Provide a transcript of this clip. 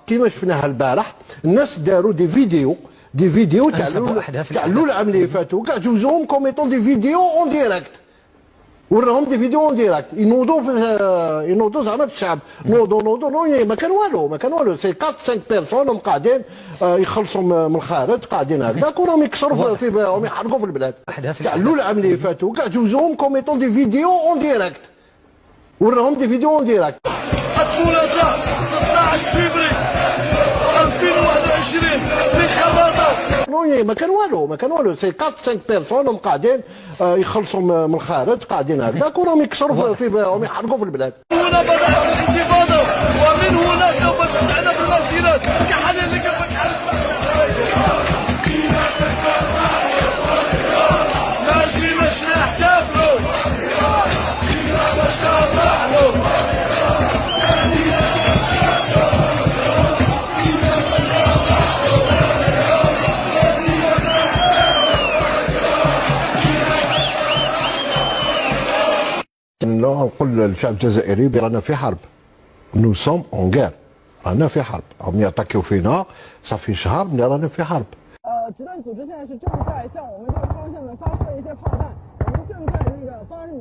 كيما شفناها البارح الناس داروا دي فيديو تاع العام اللي فاتوا كاع جوزوهم كوميتون دي فيديو اون ديريكت وراهم دي فيديو اون ديريكت ينوضوا زعما في الشعب نوضوا ما كان والو سي 4 5 بيرسون هم قاعدين يخلصوا من الخارج قاعدين هكذاك وراهم يكسروا هم يحرقوا في البلاد تاع العام اللي فاتوا كاع جوزوهم كوميتون دي فيديو اون ديريكت وراهم دي فيديو اون ديريكت الثلاثاء 16 فبراير 2021 لخبطه ما كان والو سي 4 5 بيرسون هم قاعدين يخلصوا من الخارج قاعدين هكذاك وراهم يكسروا هم يحرقوا في البلاد. هنا بدأت الانتفاضه ومن هنا سوف تستعنى بالمسيرات كحل اللي كيفاش ما جيناش نحتفلوا نقول للشعب الجزائري رانا في حرب. نو سوم اون غير، رانا في حرب، هم يعتكوا فينا صافي شهر ملي رانا في حرب. 极端组织现在是正在向我们这个方向呢发射一些炮弹，我们正在那个8日